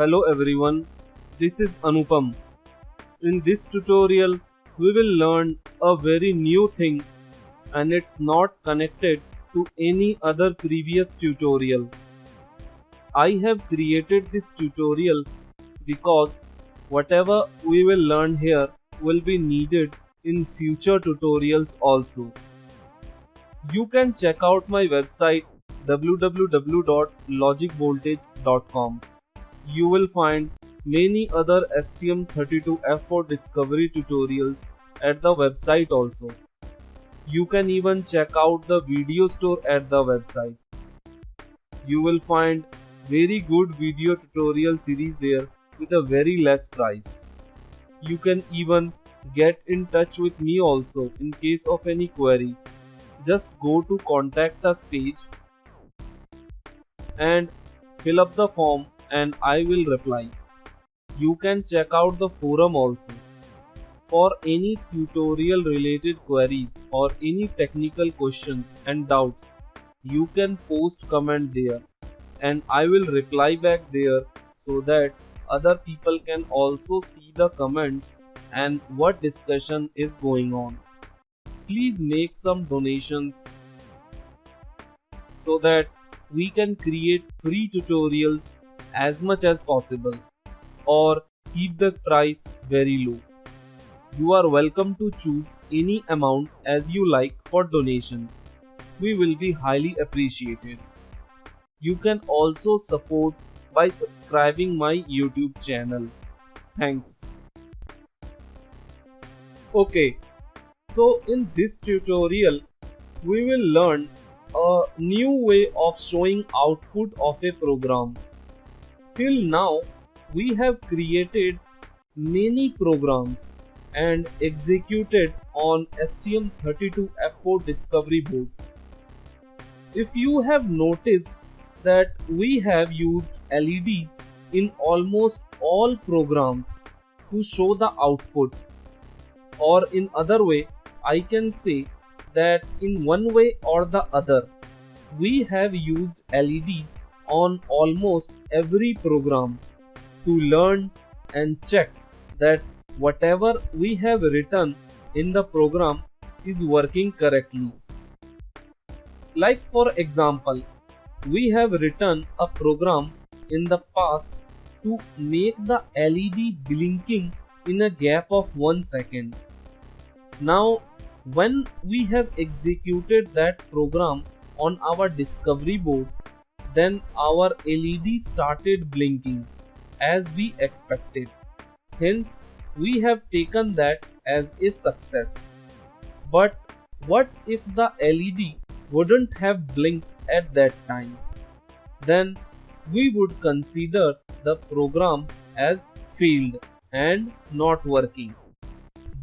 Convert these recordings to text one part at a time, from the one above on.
Hello everyone, this is Anupam. In this tutorial, we will learn a very new thing and it's not connected to any other previous tutorial. I have created this tutorial because whatever we will learn here will be needed in future tutorials also. You can check out my website www.logicvoltage.com. You will find many other STM32F4Discovery tutorials at the website also. You can even check out the video store at the website. You will find very good video tutorial series there with a very less price. You can even get in touch with me also in case of any query. Just go to contact us page and fill up the form and I will reply. You can check out the forum also. For any tutorial related queries or any technical questions and doubts, you can post comment there and I will reply back there so that other people can also see the comments and what discussion is going on. Please make some donations so that we can create free tutorials as much as possible or keep the price very low. You are welcome to choose any amount as you like for donation. We will be highly appreciated. You can also support by subscribing my YouTube channel. Thanks. Okay, so in this tutorial we will learn a new way of showing output of a program. Till now we have created many programs and executed on STM32F4Discovery board. If you have noticed that we have used LEDs in almost all programs to show the output, or in other way I can say that in one way or the other we have used LEDs on almost every program to learn and check that whatever we have written in the program is working correctly. Like for example, we have written a program in the past to make the LED blinking in a gap of 1 second. Now when we have executed that program on our discovery board, then our LED started blinking as we expected. Hence, we have taken that as a success. But what if the LED wouldn't have blinked at that time? Then we would consider the program as failed and not working.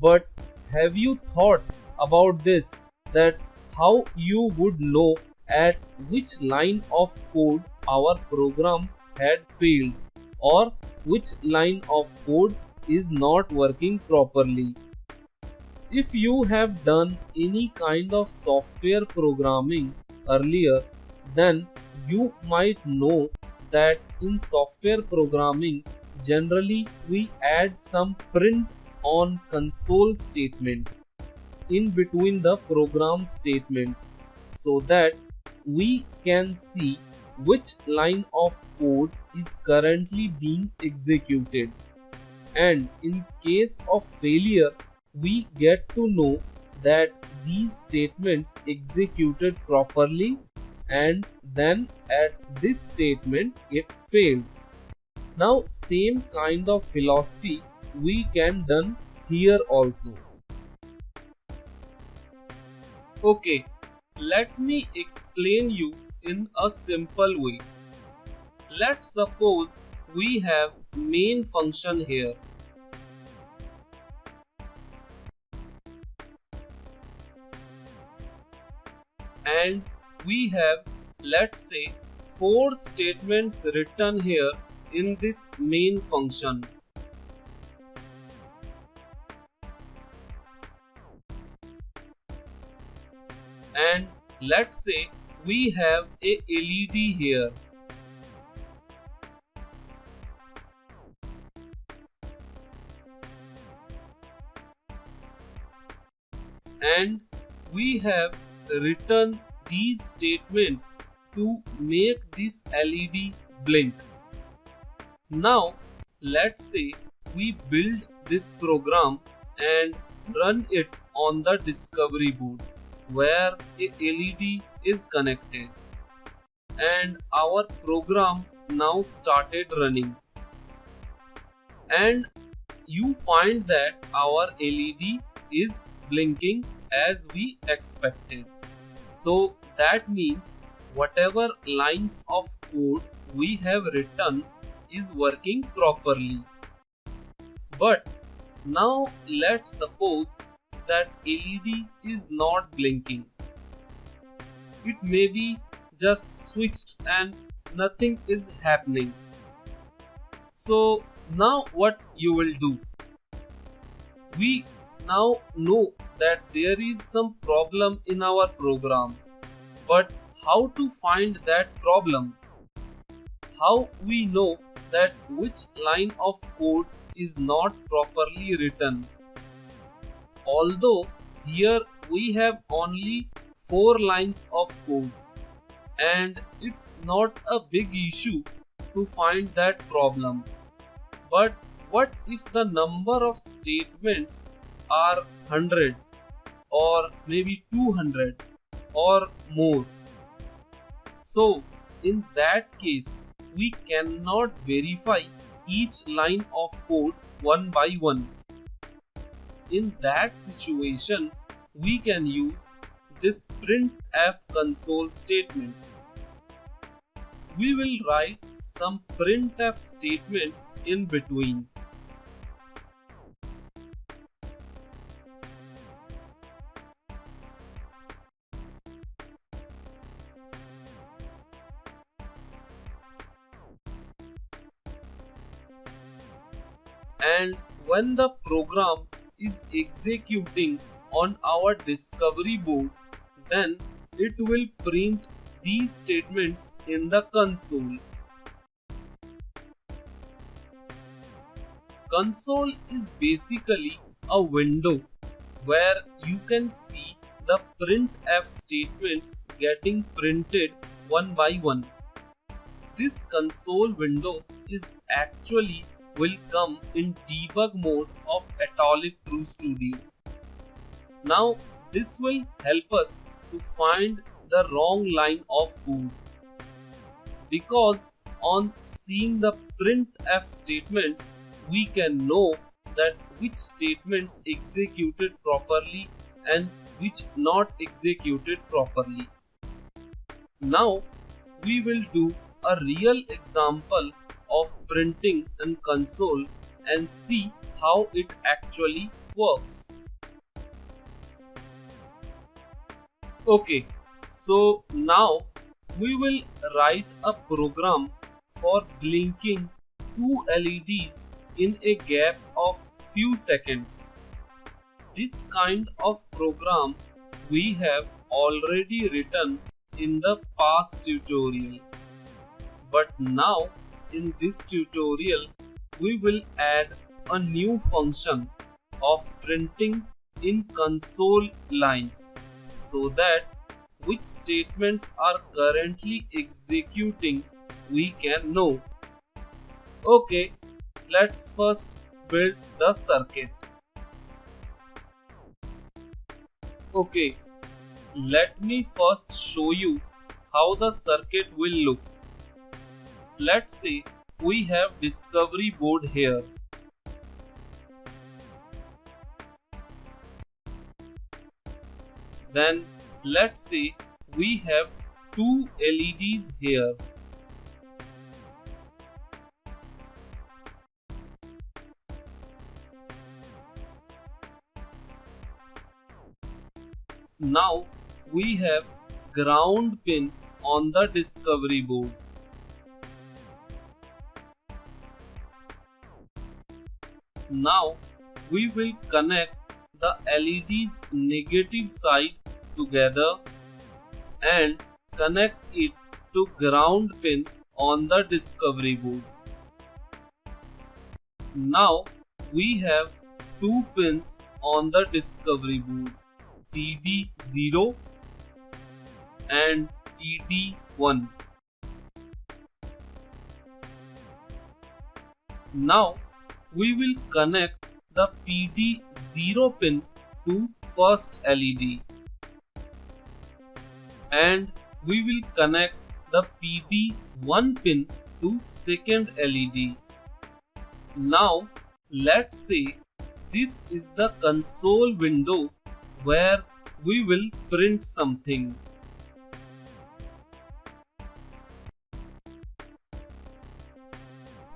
But have you thought about this, that how you would know at which line of code our program had failed or which line of code is not working properly? If you have done any kind of software programming earlier, then you might know that in software programming generally we add some print on console statements in between the program statements so that we can see which line of code is currently being executed, and in case of failure we get to know that these statements executed properly and then at this statement it failed. Now same kind of philosophy we can done here also. Okay, let me explain you in a simple way. Let's suppose we have main function here. And we have, let's say, 4 statements written here in this main function. And let's say we have a LED here. and we have written these statements to make this LED blink. Now let's say we build this program and run it on the discovery board where a LED is connected, and our program now started running, and you find that our LED is blinking as we expected. So that means whatever lines of code we have written is working properly. But now let's suppose that LED is not blinking. It may be just switched and nothing is happening. So now what you will do? We now know that there is some problem in our program, but how to find that problem? How we know that which line of code is not properly written? Although here we have only 4 lines of code, and it's not a big issue to find that problem. But what if the number of statements are 100 or maybe 200 or more? So in that case, we cannot verify each line of code one by one. In that situation, we can use this printf console statements. We will write some printf statements in between. And when the program is executing on our discovery board, then it will print these statements in the console. Console is basically a window where you can see the printf statements getting printed one by one. This console window is actually will come in debug mode of Atomic True Studio. Now this will help us to find the wrong line of code, because on seeing the printf statements we can know that which statements executed properly and which not executed properly. Now we will do a real example of printing in console and see how it actually works. Okay, so now we will write a program for blinking 2 LEDs in a gap of few seconds. This kind of program we have already written in the past tutorial. But now in this tutorial we will add a new function of printing in console lines, so that which statements are currently executing we can know. Okay, let's first build the circuit. Okay, let me first show you how the circuit will look. Let's say we have discovery board here. Then let's say we have 2 LEDs here. Now we have ground pin on the discovery board. Now we will connect the LED's negative side together and connect it to ground pin on the discovery board. Now we have 2 pins on the discovery board. PD0 and PD1. Now we will connect the PD0 pin to first LED and we will connect the PD1 pin to second LED. Now let's say this is the console window where we will print something.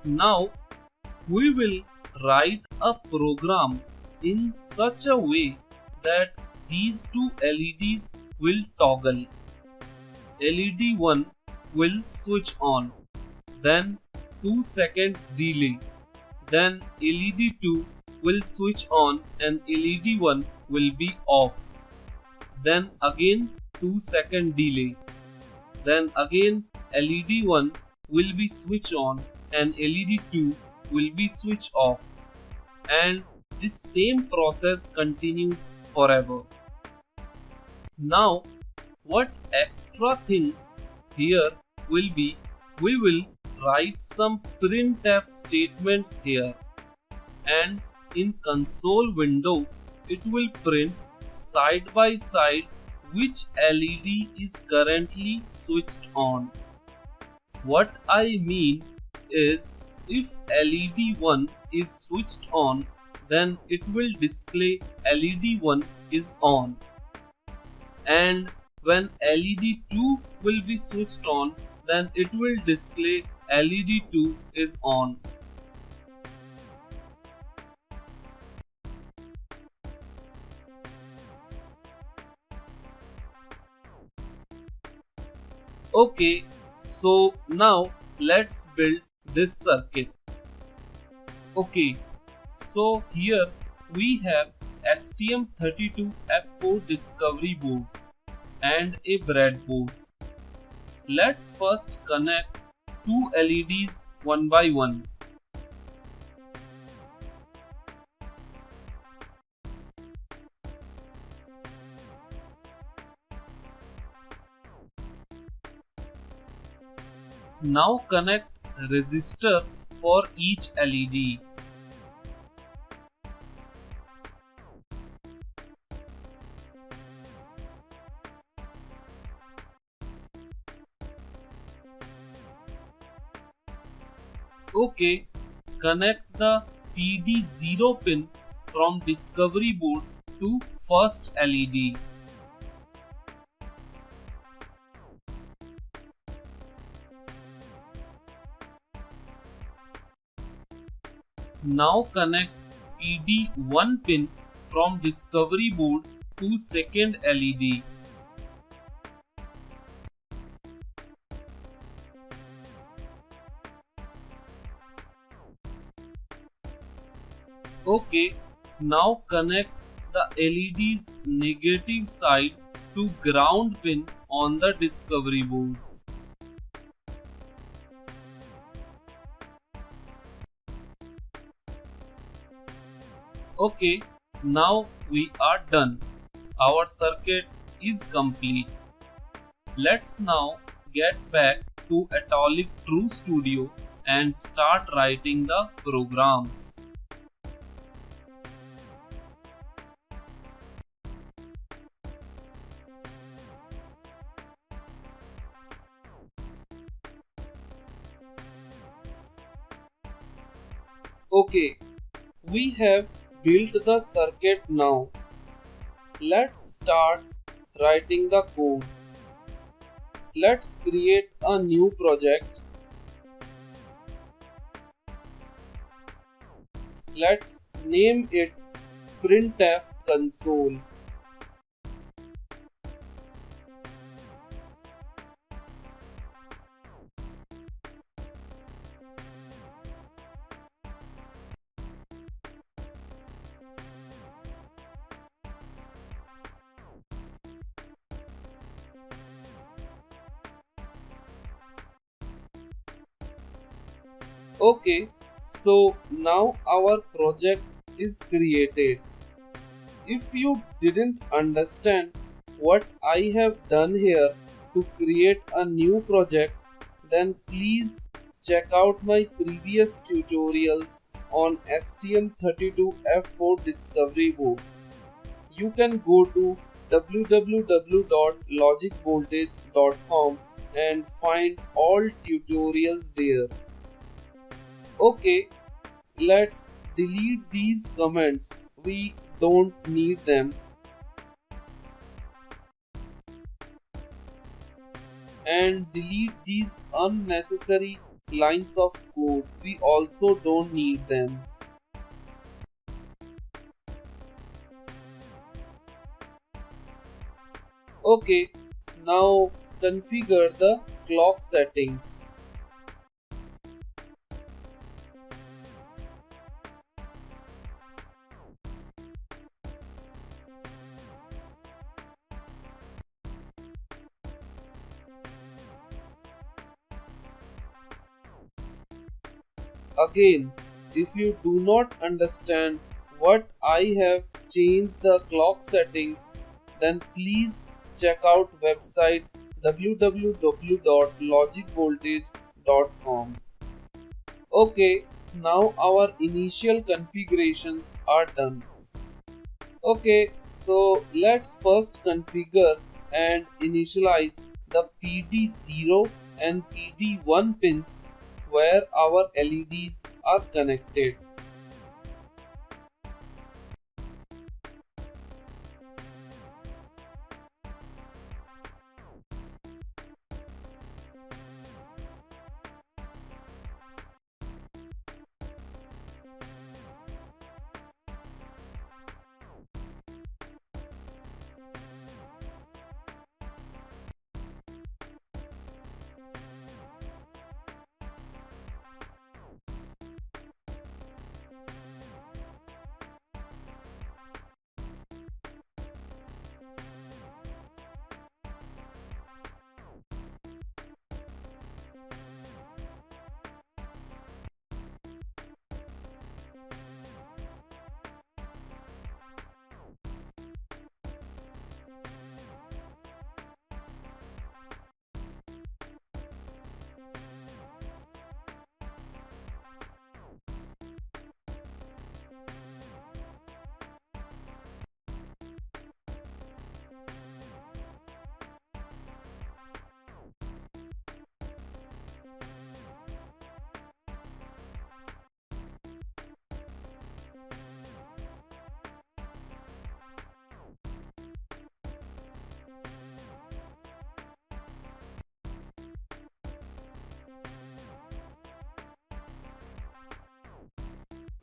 Now we will write a program in such a way that these two LEDs will toggle. LED 1 will switch on, then 2 seconds delay, then LED 2 will switch on and LED 1 will be off, then again 2-second delay, then again LED 1 will be switch on and LED 2 will be switch off, and this same process continues forever. Now what extra thing here will be, we will write some printf statements here, and in console window it will print side by side which LED is currently switched on. What I mean is, if LED 1 is switched on, then it will display LED 1 is on, and when LED 2 will be switched on, then it will display LED 2 is on. Okay, so now let's build this circuit. Okay, so here we have STM32F4Discovery board and a breadboard. Let's first connect two LEDs one by one. Now connect resistor for each LED. Okay, connect the PD0 pin from discovery board to first LED. Now connect PD1 pin from discovery board to second LED. Okay, now connect the LED's negative side to ground pin on the discovery board. Okay, now we are done. Our circuit is complete. Let's now get back to Atomic True Studio and start writing the program. Okay, we have built the circuit now. Let's start writing the code. Let's create a new project. Let's name it Printf console. Okay, so now our project is created. If you didn't understand what I have done here to create a new project, then please check out my previous tutorials on STM32F4Discovery board. You can go to www.logicvoltage.com and find all tutorials there. Okay, let's delete these comments. We don't need them. And delete these unnecessary lines of code. We also don't need them. Okay, now configure the clock settings. Again, if you do not understand what I have changed the clock settings, then please check out website www.logicvoltage.com. Okay, now our initial configurations are done. Okay, so let's first configure and initialize the PD0 and PD1 pins where our LEDs are connected.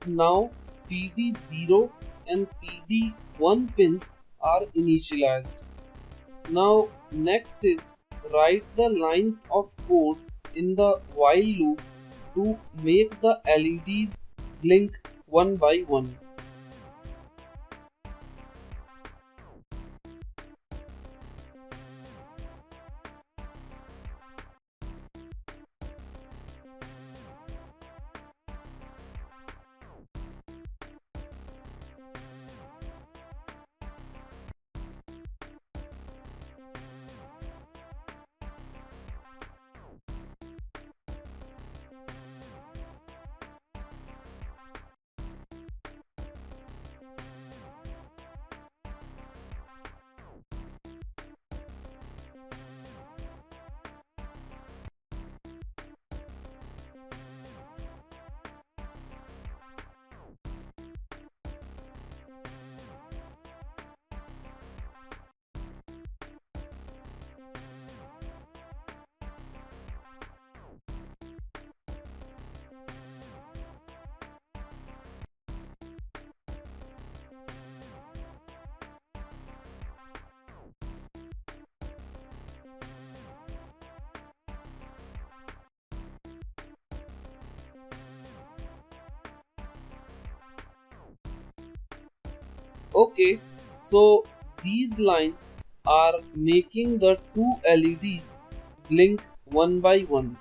Now PD0 and PD1 pins are initialized. Now next is write the lines of code in the while loop to make the LEDs blink one by one. Okay, so these lines are making the two LEDs blink one by one.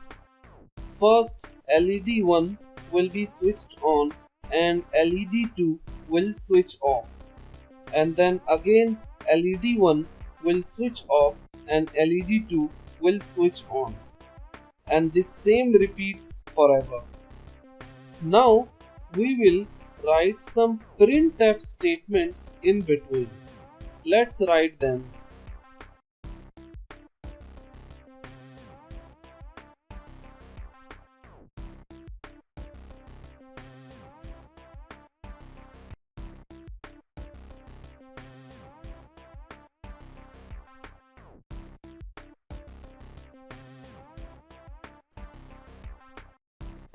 First, LED 1 will be switched on and LED 2 will switch off. and then again LED 1 will switch off and LED 2 will switch on, and this same repeats forever. Now we will write some printf statements in between. Let's write them.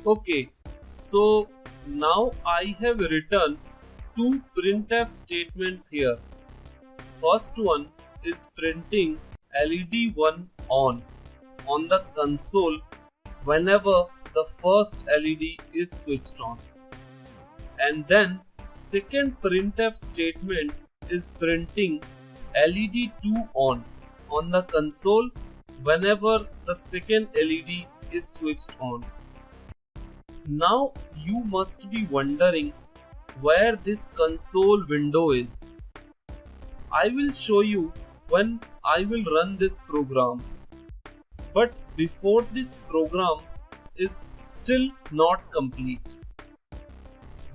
Okay, so now I have written two printf statements here. First one is printing LED 1 on the console whenever the first LED is switched on. And then second printf statement is printing LED 2 on the console whenever the second LED is switched on. Now you must be wondering where this console window is. I will show you when I will run this program. But before this program is still not complete.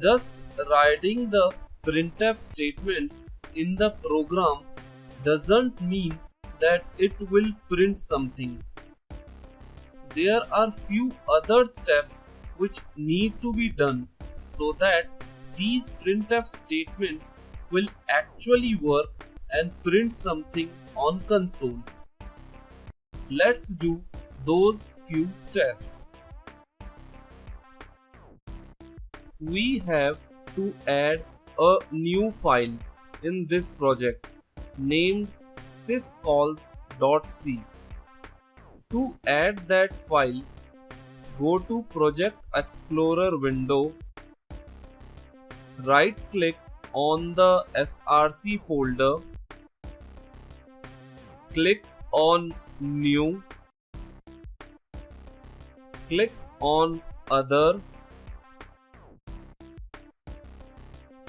Just writing the printf statements in the program doesn't mean that it will print something. There are few other steps which need to be done so that these printf statements will actually work and print something on console. Let's do those few steps. We have to add a new file in this project named syscalls.c. To add that file, go to Project Explorer window, right click on the src folder, click on New, click on Other,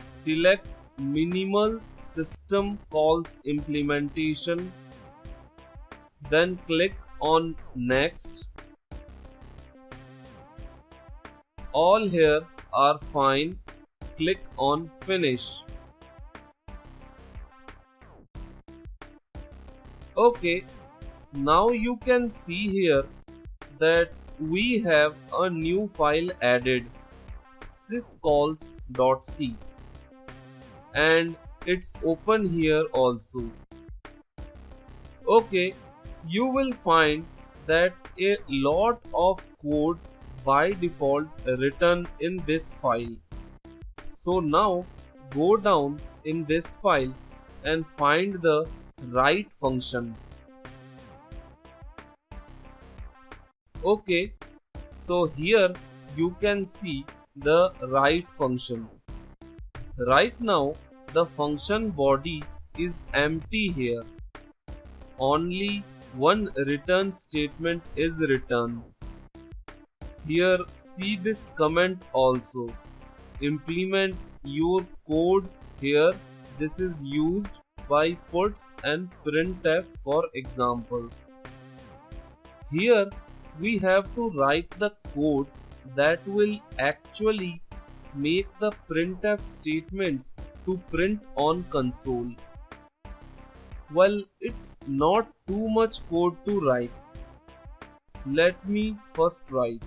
select Minimal System Calls Implementation, then click on Next. All here are fine. Click on Finish. Okay, now you can see here that we have a new file added, syscalls.c, and it's open here also. Okay, you will find that a lot of code by default written in this file. So now go down in this file and find the write function. Okay, so here you can see the write function. Right now the function body is empty here. Only one return statement is returned. Here see this comment also. Implement your code here. This is used by puts and printf, for example. Here we have to write the code that will actually make the printf statements to print on console. Well, it's not too much code to write. Let me first write.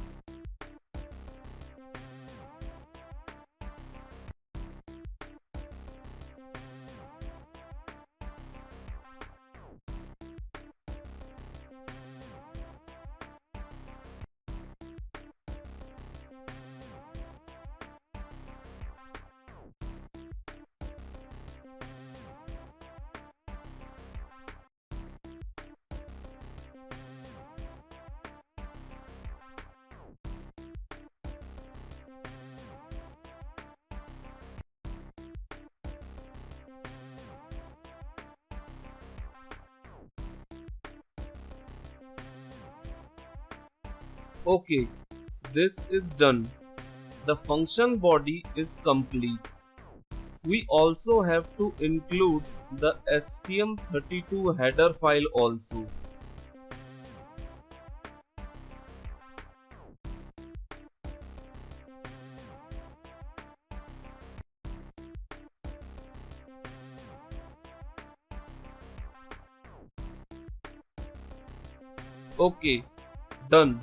Okay, this is done. The function body is complete. We also have to include the STM32 header file also. Okay, done.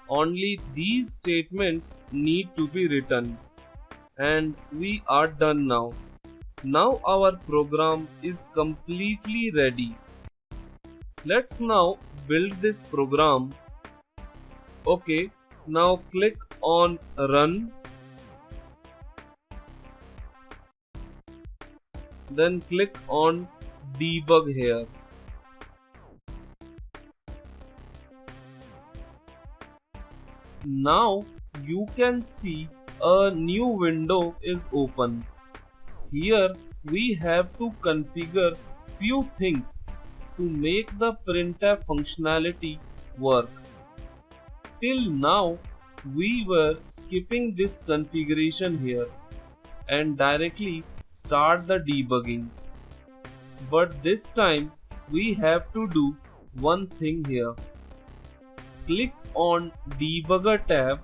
Only these statements need to be written. And we are done now. Now our program is completely ready. Let's now build this program. Okay, now click on Run, then click on Debug here. Now you can see a new window is open. Here we have to configure few things to make the printf functionality work. Till now we were skipping this configuration here and directly start the debugging. But this time we have to do one thing here. Click on Debugger tab.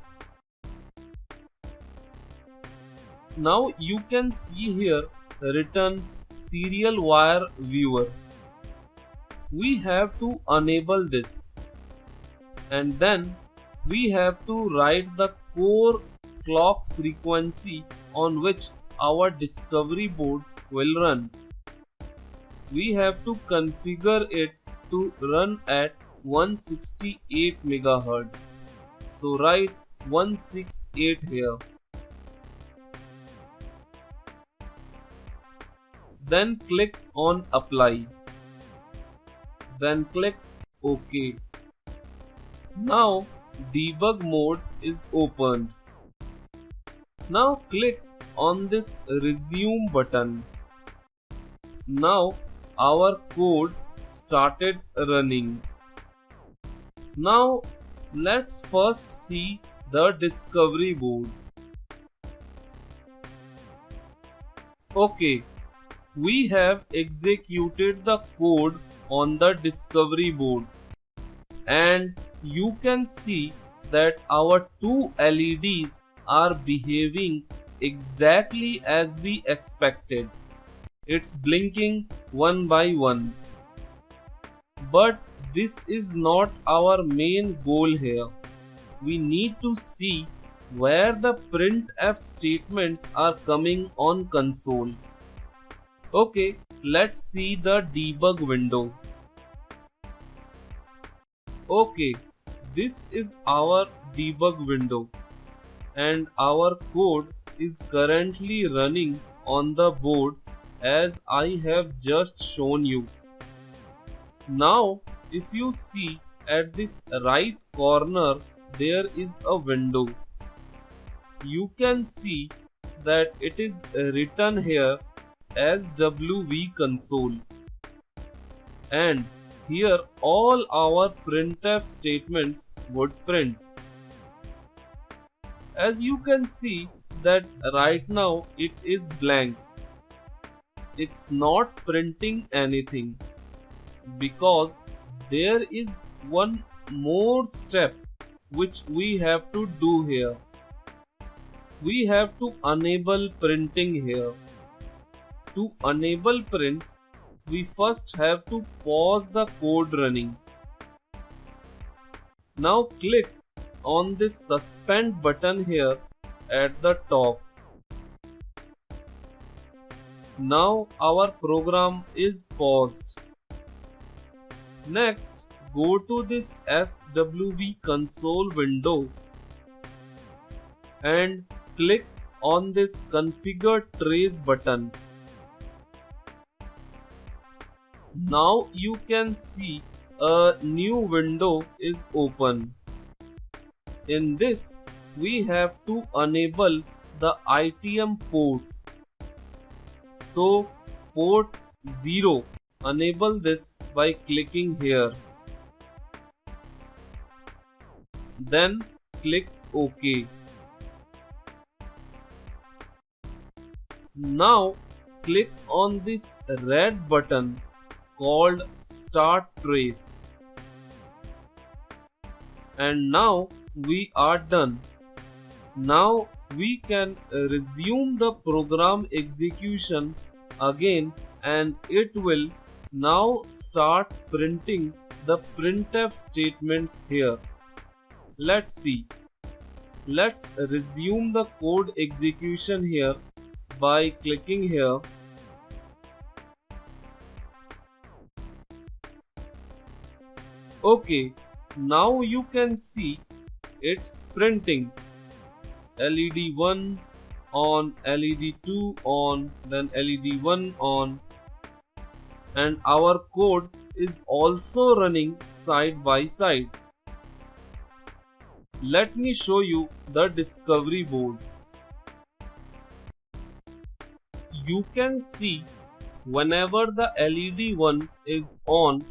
Now you can see here written serial wire viewer. We have to enable this, and then we have to write the core clock frequency on which our discovery board will run. We have to configure it to run at 168 MHz. So write 168 here. Then click on apply. Then click OK. Now debug mode is opened. Now click on this resume button. Now our code started running. Now let's first see the discovery board. Okay, we have executed the code on the discovery board, and you can see that our two LEDs are behaving exactly as we expected. It's blinking one by one. But this is not our main goal here. We need to see where the printf statements are coming on console. Okay, let's see the debug window. Okay, this is our debug window, and our code is currently running on the board as I have just shown you. Now if you see at this right corner there is a window. You can see that it is written here as WV console, and here all our printf statements would print. As you can see that right now it is blank. It's not printing anything because there is one more step which we have to do here. We have to enable printing here. To enable print, we first have to pause the code running. Now click on this suspend button here at the top. Now our program is paused. Next, go to this SWV console window and click on this configure trace button. Now you can see a new window is open. In this, we have to enable the ITM port. So port 0, enable this by clicking here. Then click OK. Now click on this red button called Start Trace. And now we are done. Now we can resume the program execution again, and it will now start printing the printf statements here. Let's see. Let's resume the code execution here by clicking here. Okay, now you can see it's printing. LED 1 on, LED 2 on, then LED 1 on, and our code is also running side by side. Let me show you the discovery board. You can see whenever the LED 1 is on,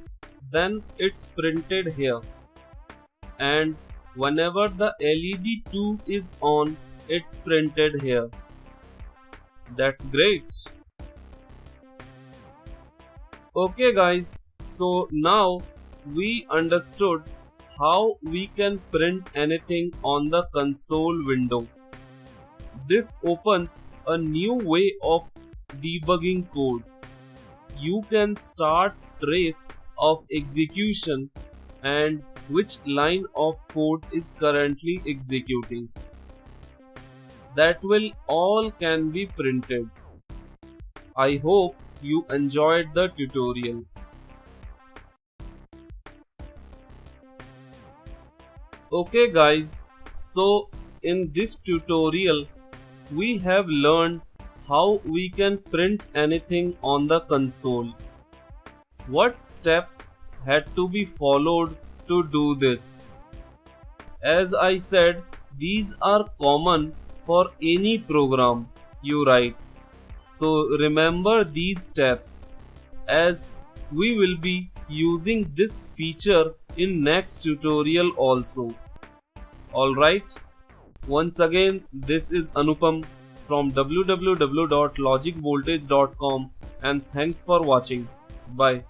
then it's printed here, and whenever the LED 2 is on, it's printed here. That's great. Okay guys, so now we understood how we can print anything on the console window. This opens a new way of debugging code. You can start trace of execution and which line of code is currently executing. That will all can be printed. I hope you enjoyed the tutorial. Okay guys, so in this tutorial we have learned how we can print anything on the console. What steps had to be followed to do this? As I said, these are common for any program you write. So remember these steps, as we will be using this feature in next tutorial also. Alright, once again this is Anupam from www.logicvoltage.com, and thanks for watching. Bye.